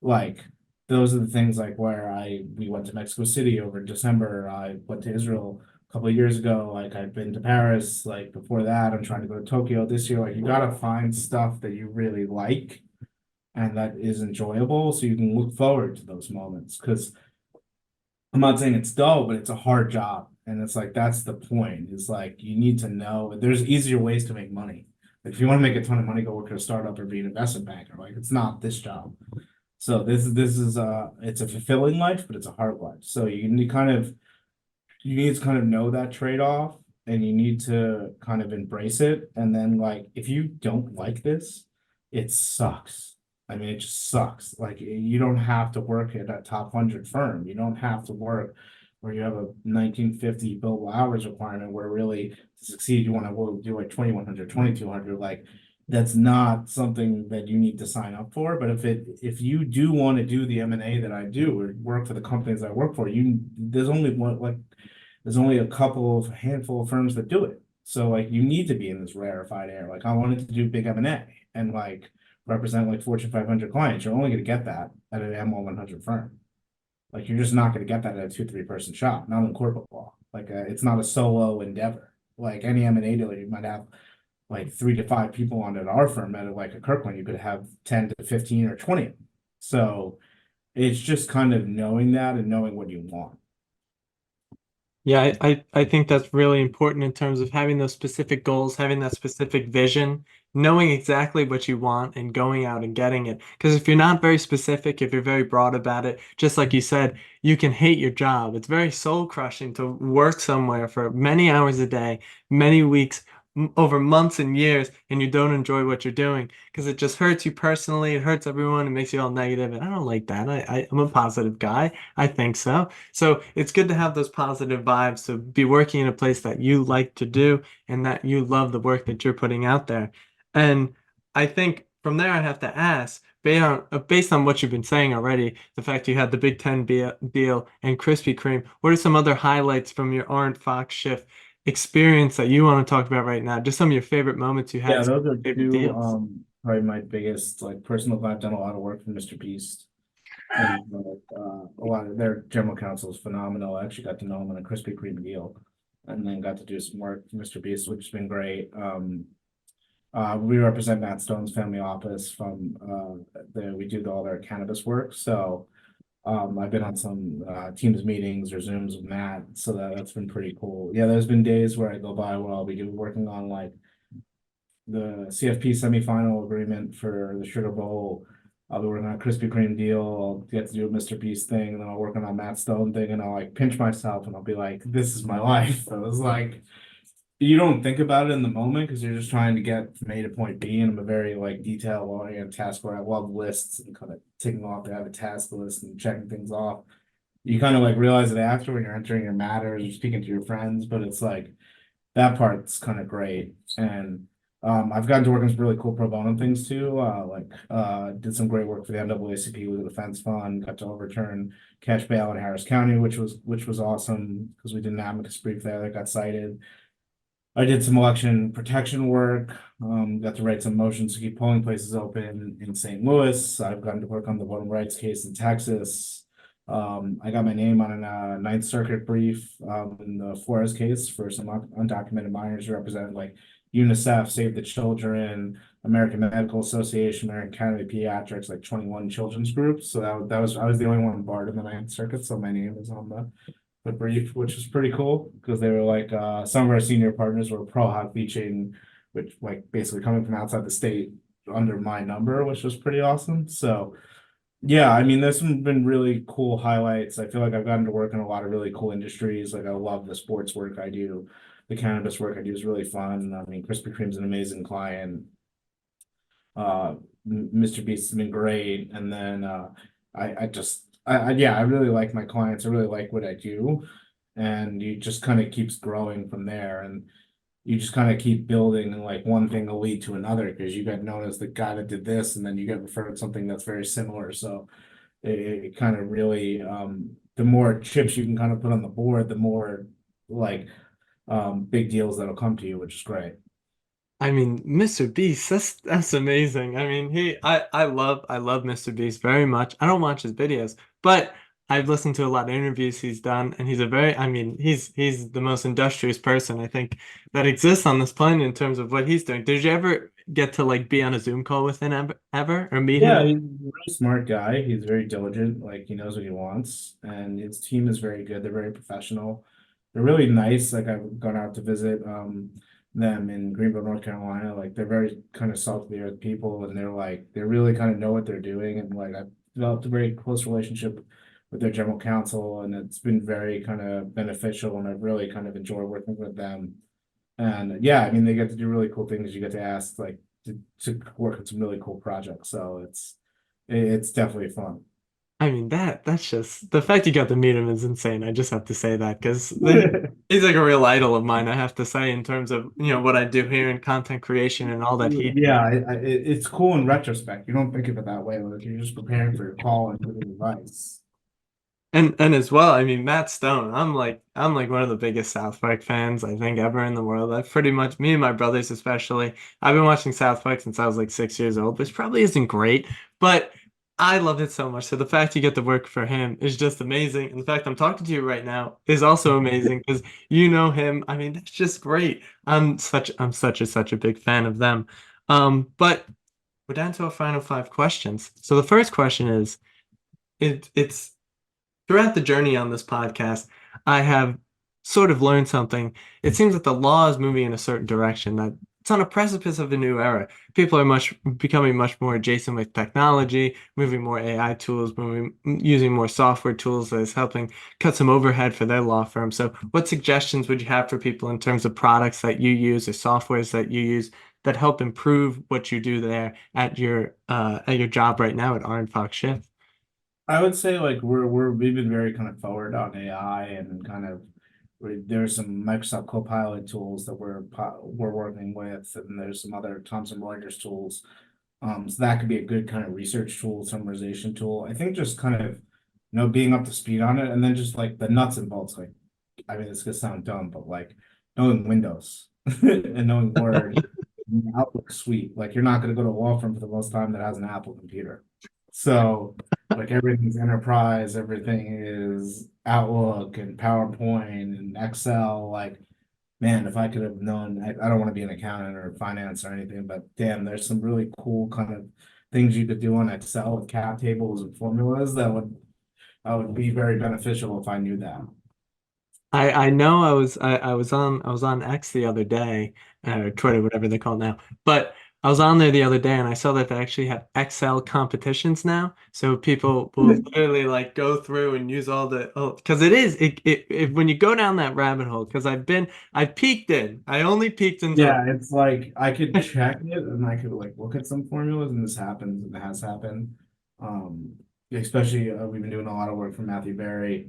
Like those are the things like where we went to Mexico City over December. I went to Israel a couple of years ago. Like I've been to Paris. Like before that, I'm trying to go to Tokyo this year. Like you gotta find stuff that you really like and that is enjoyable so you can look forward to those moments. Because I'm not saying it's dull, but it's a hard job. And it's like that's the point. It's like you need to know there's easier ways to make money. Like if you want to make a ton of money, go work at a startup or be an investment banker. Like it's not this job. So this is it's a fulfilling life, but it's a hard life. So you need to kind of know that trade-off and you need to kind of embrace it. And then like if you don't like this, it sucks. I mean, it just sucks. Like you don't have to work at a top 100 firm. You don't have to work where you have a 1950 billable hours requirement where really to succeed you want to do like 2100, 2200. Like that's not something that you need to sign up for. But if you do want to do the M&A that I do or work for the companies I work for, there's only a handful of firms that do it. So like you need to be in this rarefied air. Like I wanted to do big M&A and like represent like Fortune 500 clients. You're only going to get that at an M 100 firm. Like you're just not going to get that at a 2-3 person shop, not in corporate law. Like it's not a solo endeavor. Like any M&A deal, you might have like 3 to 5 people on at our firm. At like a Kirkland, you could have 10 to 15 or 20. So it's just kind of knowing that and knowing what you want. Yeah, I think that's really important in terms of having those specific goals, having that specific vision, knowing exactly what you want and going out and getting it. Because if you're not very specific, if you're very broad about it, just like you said, you can hate your job. It's very soul crushing to work somewhere for many hours a day, many weeks, over months and years, and you don't enjoy what you're doing because it just hurts you personally. It hurts everyone. It makes you all negative, and I don't like that. I'm a positive guy. I think so. So it's good to have those positive vibes, to be working in a place that you like to do and that you love the work that you're putting out there. And I think from there, I have to ask, based on what you've been saying already, the fact you had the Big Ten deal and Krispy Kreme, what are some other highlights from your ArentFox Schiff experience that you want to talk about right now? Just some of your favorite moments you Yeah, had, some those are favorite two deals. probably my biggest like personal. I've done a lot of work for Mr. Beast, and a lot of their general counsel is phenomenal. I actually got to know him on a Krispy Kreme deal, and then got to do some work for Mr. Beast, which has been great. We represent Matt Stone's family office from we do all their cannabis work. So I've been on some Teams meetings or Zooms with Matt, so that's been pretty cool. Yeah, there's been days where I go by where I'll be working on like the CFP semifinal agreement for the Sugar Bowl. I'll be working on a Krispy Kreme deal. I'll get to do a Mr. Beast thing, and then I'll work on a Matt Stone thing, and I'll like pinch myself, and I'll be like, "This is my life." So it's like you don't think about it in the moment because you're just trying to get from A to point B, and I'm a very like detail oriented task where I love lists and kind of ticking off. I have a task list and checking things off. You kind of like realize it after when you're entering your matters, you're speaking to your friends, but it's like that part's kind of great. And I've gotten to work on some really cool pro bono things too. Did some great work for the NAACP with the defense fund. Got to overturn cash bail in Harris County, which was awesome because we did an amicus brief there that got cited. I did some election protection work. Got to write some motions to keep polling places open in St. Louis. I've gotten to work on the voting rights case in Texas. I got my name on a Ninth Circuit brief in the Flores case for some undocumented minors who represented like UNICEF, Save the Children, American Medical Association, American Academy of Pediatrics, like 21 children's groups. So that was I was the only one barred in the Ninth Circuit, so my name is on the brief, which was pretty cool because they were like some of our senior partners were pro hot beaching, which like basically coming from outside the state under my number, which was pretty awesome. So yeah, I mean, been really cool highlights. I feel like I've gotten to work in a lot of really cool industries. Like I love the sports work I do. The cannabis work I do is really fun. I mean, Krispy Kreme's an amazing client. Mr. Beast has been great. And then I really like my clients. I really like what I do. And you just kind of keeps growing from there. And you just kind of keep building and like one thing will lead to another because you get known as the guy that did this and then you get referred to something that's very similar. So it kind of really the more chips you can kind of put on the board, the more like big deals that'll come to you, which is great. I mean, Mr. Beast, that's amazing. I mean, I love Mr. Beast very much. I don't watch his videos, but I've listened to a lot of interviews he's done, and he's a very, I mean, he's the most industrious person I think that exists on this planet in terms of what he's doing. Did you ever get to like be on a Zoom call with him ever or meet him? Yeah, he's a really smart guy. He's very diligent, like he knows what he wants, and his team is very good. They're very professional. They're really nice. Like I've gone out to visit them in Greenville, North Carolina. Like they're very kind of salt of the earth people, and they're like they really kind of know what they're doing. And like I've developed a very close relationship with their general counsel, and it's been very kind of beneficial. And I've really kind of enjoyed working with them. And yeah, I mean they get to do really cool things. You get to ask like to work on some really cool projects. So it's definitely fun. I mean, that's just the fact you got to meet him is insane. I just have to say that because he's like a real idol of mine, I have to say, in terms of, what I do here in content creation and all that he did. Yeah, it's cool in retrospect. You don't think of it that way. Like you're just preparing for your call and giving advice. And as well, I mean, Matt Stone, I'm like one of the biggest South Park fans I think ever in the world. I've pretty much, me and my brothers especially, I've been watching South Park since I was like 6 years old, which probably isn't great, but I love it so much. So the fact you get to work for him is just amazing. And the fact I'm talking to you right now is also amazing because you know him. I mean, that's just great. I'm such a big fan of them. But we're down to our final five questions. So the first question is, it's throughout the journey on this podcast, I have sort of learned something. It seems that the law is moving in a certain direction, that it's on a precipice of a new era. People are becoming much more adjacent with technology, moving more AI tools, using more software tools that is helping cut some overhead for their law firm. So what suggestions would you have for people in terms of products that you use or softwares that you use that help improve what you do there at your job right now at ArentFox Schiff? I would say like we've been very kind of forward on AI and kind of there's some Microsoft Copilot tools that we're working with, and there's some other Thomson Reuters tools. So that could be a good kind of research tool, summarization tool. I think just kind of, being up to speed on it, and then just like the nuts and bolts. Like, I mean, this could sound dumb, but like knowing Windows and knowing Word, and Outlook suite. Like, you're not going to go to a law firm for the most time that has an Apple computer. So, like, everything's enterprise, everything is Outlook and PowerPoint and Excel. Like, man, if I could have known, I don't want to be an accountant or finance or anything, but damn, there's some really cool kind of things you could do on Excel with cap tables and formulas that would be very beneficial if I knew that. I know I was on X the other day, or Twitter, whatever they call it now. But I was on there the other day and I saw that they actually have Excel competitions now. So people will literally like go through and use all the because when you go down that rabbit hole, because I peeked in. I only peeked into Yeah, it's like I could check it and I could like look at some formulas and this happens and it has happened. Um, Especially we've been doing a lot of work for Matthew Berry,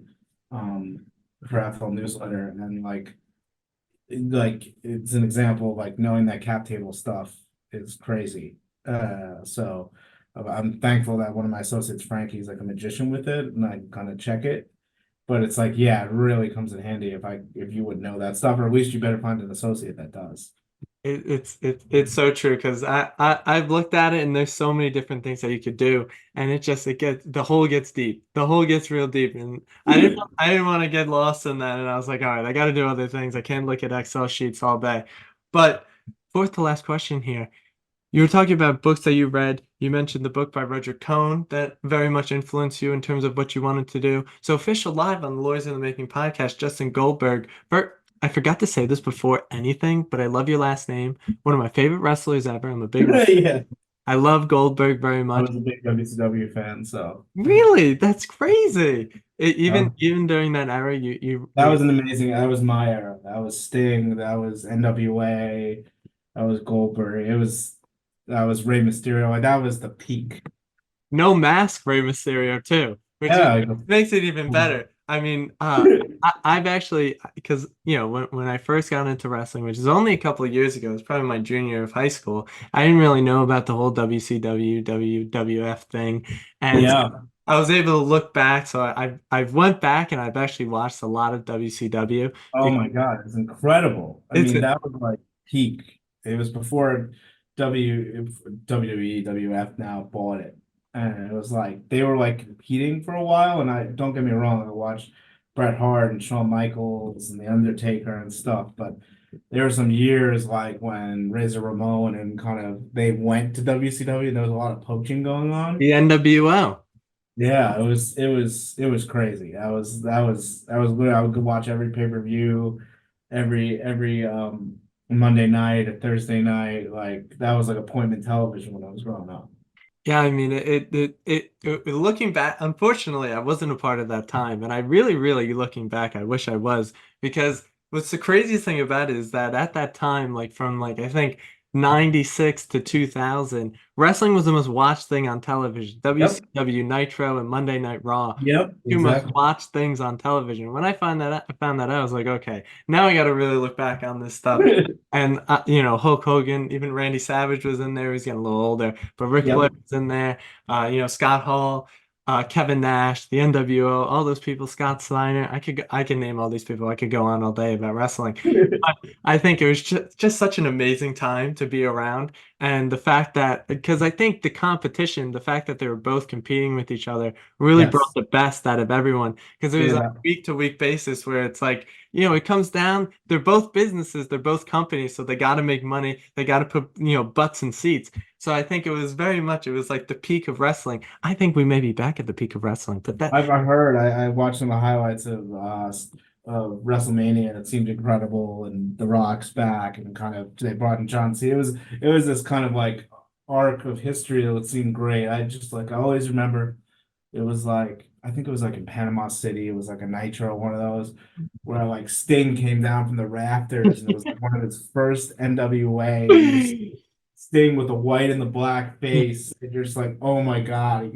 um, for FL newsletter and like it's an example of like knowing that cap table stuff is crazy. So I'm thankful that one of my associates, Frankie, is like a magician with it, and I kind of check it. But it's like, yeah, it really comes in handy if you would know that stuff, or at least you better find an associate that does. it's so true because I've looked at it and there's so many different things that you could do and it gets the hole gets deep. The hole gets real deep and I didn't want to get lost in that and I was like, all right, I got to do other things. I can't look at Excel sheets all day. But fourth to last question here. You were talking about books that you read. You mentioned the book by Roger Cohn that very much influenced you in terms of what you wanted to do. So, official live on the Lawyers in the Making podcast, Justin Goldberg. I forgot to say this before anything, but I love your last name. One of my favorite wrestlers ever. I'm a big Yeah, I love Goldberg very I much. was a big WCW fan, so Really? That's crazy. uh, Even during that era, that was an amazing. That was my era. That was Sting. That was NWA. That was Goldberg. That was Rey Mysterio. Like, that was the peak. no mask for Mysterio too, which is Yeah. makes it even better. I mean, I've actually because when I first got into wrestling, which is only a couple of years ago, it was probably my junior year of high school. I didn't really know about the whole WCW, WWF thing, and so Yeah. I was able to look back. So I've went back and I've actually watched a lot of WCW Oh because my God, it's incredible. I it's mean, that was like peak. It was before WWE, WF now bought it. And it was like they were like competing for a while. And I don't get me wrong, I watched Bret Hart and Shawn Michaels and The Undertaker and stuff, but there were some years like when Razor Ramon and kind of they went to WCW and there was a lot of poaching going on. the NWO. Yeah, it was crazy. That was literally I would go watch every pay-per-view, every Monday night or Thursday night. Like that was like appointment television when I was growing up. Yeah, I mean, looking back, unfortunately, I wasn't a part of that time. And I really, really, looking back, I wish I was because what's the craziest thing about it is that at that time, like from like, I think 96 to 2000, wrestling was the most watched thing on television. Yep. WCW, Nitro, and Monday Night Raw. Yep, Two most exactly. watched things on television. When I found that out, I was like, okay, now I got to really look back on this stuff. And Hulk Hogan, even Randy Savage was in there. He's getting a little older, but Ric Flair Yep. was in there. Scott Hall, Kevin Nash, the NWO, all those people. Scott Steiner. I can name all these people. I could go on all day about wrestling. But I think it was just such an amazing time to be around, and the fact that because I think the competition, the fact that they were both competing with each other, really brought Yes. the best out of everyone. Because it was on a Yeah. week to week basis where it's like it comes down, they're both businesses, they're both companies, so they got to make money, they got to put, butts in seats. So I think it was like the peak of wrestling. I think we may be back at the peak of wrestling, but that, I've heard I watched some of the highlights of WrestleMania, and it seemed incredible, and The Rock's back, and kind of they brought in John Cena. It was this kind of like arc of history that seemed great. I always remember it was like I think it was like in Panama City. It was like a Nitro, one of those where like Sting came down from the rafters, and it was like one of his first NWA, and you just Sting with the white and the black face, and you're just like, oh my God,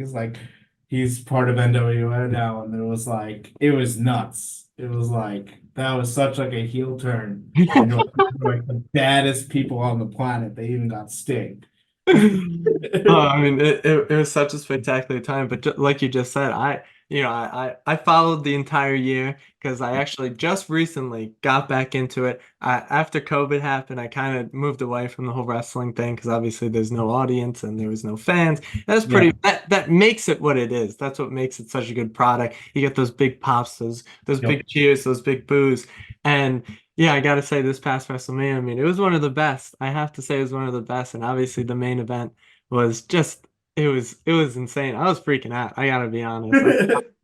he's part of NWA now, and it was nuts. It was like that was such like a heel turn, and you're like the baddest people on the planet. They even got Sting. Oh, I mean, it was such a spectacular time. But like you just said, I followed the entire year because I actually just recently got back into it. After COVID happened, I kind of moved away from the whole wrestling thing because obviously there's no audience and there was no fans. Yeah, That makes it what it is. That's what makes it such a good product. You get those big pops, those yep. big cheers, those big boos, and yeah, I gotta say this past WrestleMania, I mean, it was one of the best. I have to say it was one of the best, and obviously the main event was just it was insane. I was freaking out. I gotta be honest.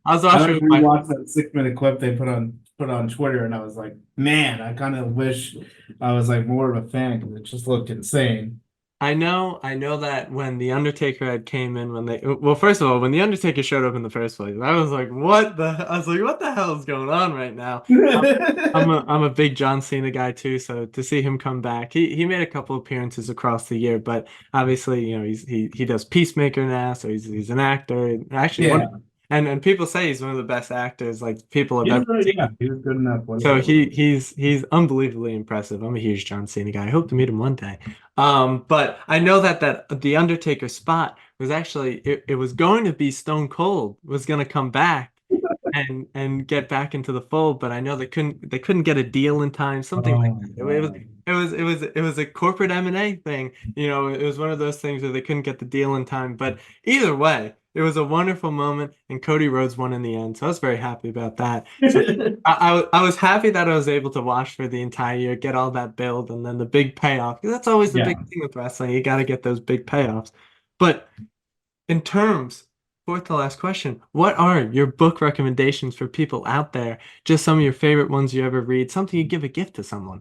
I was I watching like with my rewatched that 6 minute clip they put on Twitter, and I was like, man, I kind of wish I was like more of a fan because it just looked insane. I know that when the Undertaker had came in well, first of all, when the Undertaker showed up in the first place, I was like, what the hell is going on right now? I'm a big John Cena guy too, so to see him come back, he made a couple appearances across the year, but obviously, he does Peacemaker now, so he's an actor. And actually, Yeah, and people say he's one of the best actors like people have ever yeah, seen. he was good enough, So whatever. he's unbelievably impressive. I'm a huge John Cena guy. I hope to meet him one day. But I know that the Undertaker spot was actually it was going to be Stone Cold was going to come back and get back into the fold, but I know they couldn't get a deal in time, something like Oh my that. God. It was a corporate M&A thing. It was one of those things where they couldn't get the deal in time. But either way, it was a wonderful moment, and Cody Rhodes won in the end. So I was very happy about that. So I was happy that I was able to watch for the entire year, get all that build, and then the big payoff. Because that's always the big Yeah. thing with wrestling. You got to get those big payoffs. But in terms, fourth to last question, what are your book recommendations for people out there? Just some of your favorite ones you ever read, something you give a gift to someone.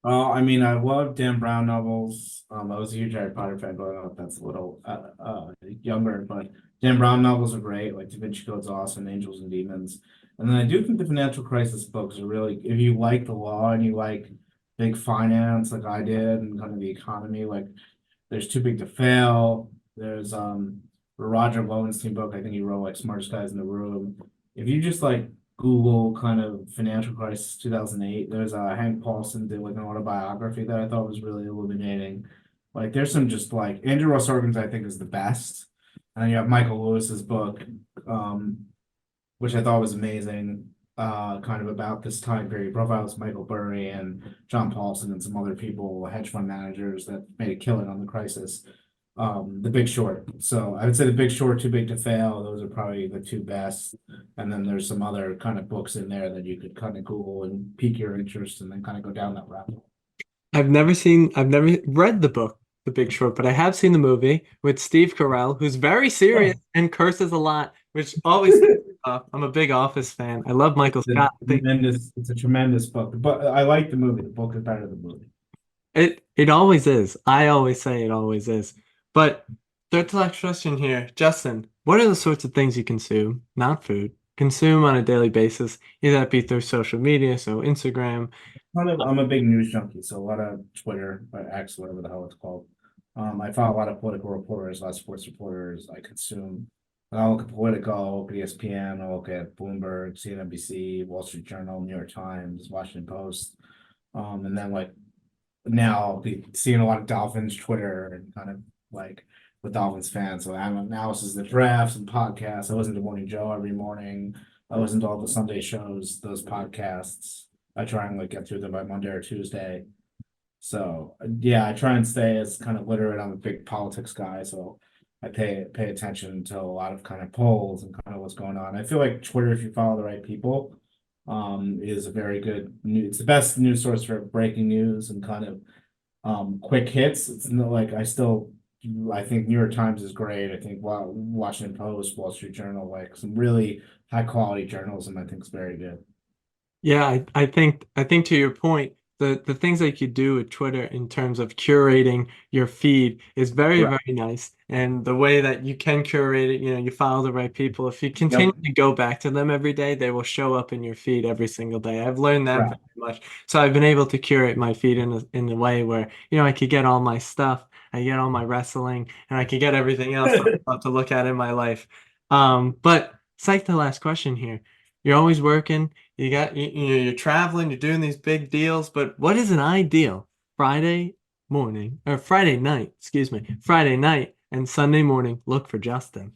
I mean, I love Dan Brown novels. I was a huge Harry Potter fan growing up. That's a little younger, but Dan Brown novels are great. Like Da Vinci Code's awesome, Angels and Demons. And then I do think the financial crisis books are really, if you like the law and you like big finance, like I did, and kind of the economy, like there's Too Big to Fail. There's a Roger Lowenstein book. I think he wrote like Smartest Guys in the Room. If you just like Google kind of financial crisis 2008, there's Hank Paulson did like an autobiography that I thought was really illuminating. Like there's some just like Andrew Ross Sorkin's I think is the best. And then you have Michael Lewis's book, um, which I thought was amazing, kind of about this time period. Profiles Michael Burry and John Paulson and some other people, hedge fund managers that made a killing on the crisis. The Big Short. So I would say The Big Short, Too Big to Fail. Those are probably the two best. And then there's some other kind of books in there that you could kind of Google and pique your interest and then kind of go down that rabbit hole. I've never read the book, The Big Short, but I have seen the movie with Steve Carell, who's very serious Oh, and curses a lot, which always sets me off. I'm a big Office fan. I love Michael Scott. it's a tremendous book. But I like the movie. The book is better than the movie. It always is. I always say it always is. But third to last question here, Justin, what are the sorts of things you consume, not food, consume on a daily basis, either that be through social media, so Instagram. I'm a big news junkie, so a lot of Twitter, or X, whatever the hell it's called. I follow a lot of political reporters, a lot of sports reporters. I consume. I'll look at Politico, I'll look at ESPN, I'll look at Bloomberg, CNBC, Wall Street Journal, New York Times, Washington Post. And then like now I'll be seeing a lot of Dolphins Twitter and kind of like with Dolphins fans. So I'm analysis of the drafts and podcasts. I listen to Morning Joe every morning. I listen to all the Sunday shows, those podcasts. I try and like get through them by Monday or Tuesday. So yeah, I try and stay as kind of literate. I'm a big politics guy, so I pay attention to a lot of kind of polls and kind of what's going on. I feel like Twitter, if you follow the right people, is a very good it's the best news source for breaking news and kind of quick hits. It's not like I think New York Times is great. I think Washington Post, Wall Street Journal, like some really high quality journalism, I think is very good. Yeah, I think to your point, the things that you do with Twitter in terms of curating your feed is very, Right. very nice. And the way that you can curate it, you follow the right people. If you continue Yep. to go back to them every day, they will show up in your feed every single day. I've learned that Right. very much. So I've been able to curate my feed in a way where, I could get all my stuff, I get all my wrestling, and I could get everything else that I love to look at in my life. But psych the last question here. You're always working. You're traveling, you're doing these big deals, but what is an ideal Friday morning or Friday night, excuse me, Friday night and Sunday morning look for Justin?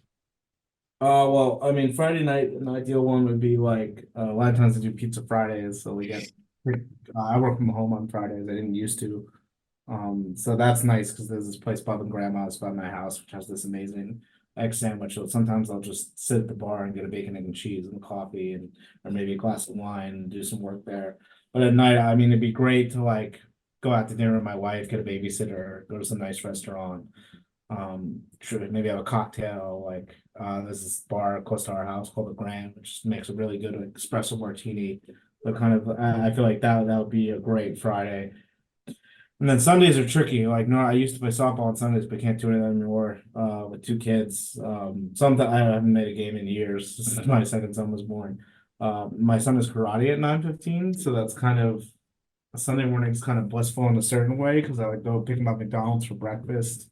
Well, I mean, Friday night, an ideal one would be like a lot of times I do pizza Fridays, so we get. I work from home on Fridays. I didn't used to, so that's nice because there's this place, Bob and Grandma's, by my house, which has this amazing egg sandwich. So sometimes I'll just sit at the bar and get a bacon, egg, and cheese and coffee, and or maybe a glass of wine and do some work there. But at night, I mean, it'd be great to like go out to dinner with my wife, get a babysitter, go to some nice restaurant. Maybe have a cocktail. Like there's this bar close to our house called the Grand, which makes a really good espresso martini. But kind of, I feel like that would be a great Friday. And then Sundays are tricky. Like, no, I used to play softball on Sundays, but can't do it anymore. With two kids, something I haven't made a game in years since my second son was born. My son is karate at 9:15, so that's kind of Sunday morning's kind of blissful in a certain way because I like go pick him up at McDonald's for breakfast.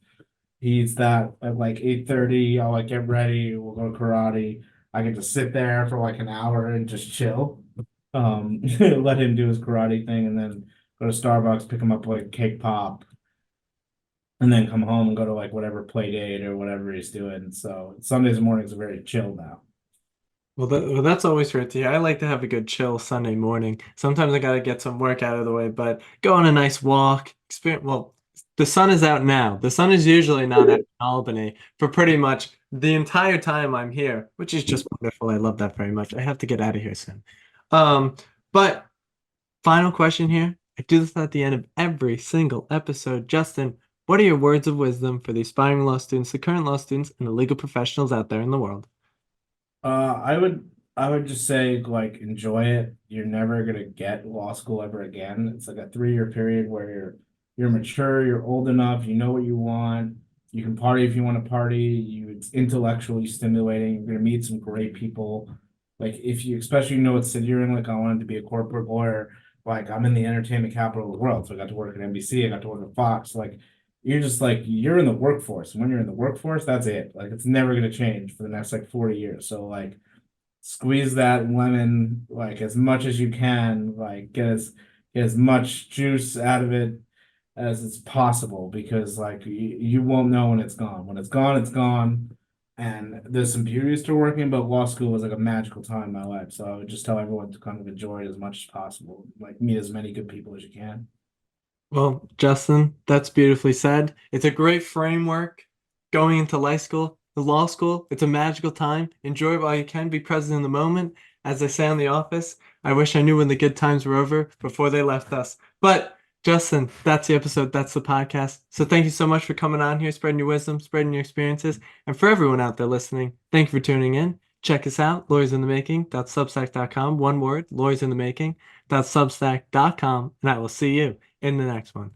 He eats that at like 8:30. I'll like get ready. We'll go to karate. I get to sit there for like an hour and just chill. Let him do his karate thing, and then go to Starbucks, pick him up like cake pop, and then come home and go to like whatever play date or whatever he's doing. So Sundays and mornings are very chill now. Well, that's always great to hear. I like to have a good chill Sunday morning. Sometimes I gotta get some work out of the way, but go on a nice walk. Experience. Well, the sun is out now. The sun is usually not out in Albany for pretty much the entire time I'm here, which is just wonderful. I love that very much. I have to get out of here soon. Um, but final question here. I do this at the end of every single episode. Justin, what are your words of wisdom for the aspiring law students, the current law students, and the legal professionals out there in the world? I would just say like enjoy it. You're never gonna get law school ever again. It's like a 3-year period where you're mature, you're old enough, you know what you want, you can party if you want to party, it's intellectually stimulating, you're gonna meet some great people. Like if you especially know what city you're in, like I wanted to be a corporate lawyer, like I'm in the entertainment capital of the world. So I got to work at NBC, I got to work at Fox. Like you're just like you're in the workforce. And when you're in the workforce, that's it. Like it's never gonna change for the next like 40 years. So like squeeze that lemon like as much as you can, like get as much juice out of it as it's possible because like you won't know when it's gone. When it's gone, it's gone. And there's some beauties to working, but law school was like a magical time in my life. So I would just tell everyone to kind of enjoy it as much as possible. Like meet as many good people as you can. Well, Justin, that's beautifully said. It's a great framework going into life school, the law school. It's a magical time. Enjoy it while you can. Be present in the moment. As they say on The Office, I wish I knew when the good times were over before they left us. But Justin, that's the episode. That's the podcast. So thank you so much for coming on here, spreading your wisdom, spreading your experiences. And for everyone out there listening, thank you for tuning in. Check us out, lawyersinthemaking.substack.com. One word, lawyersinthemaking.substack.com. And I will see you in the next one.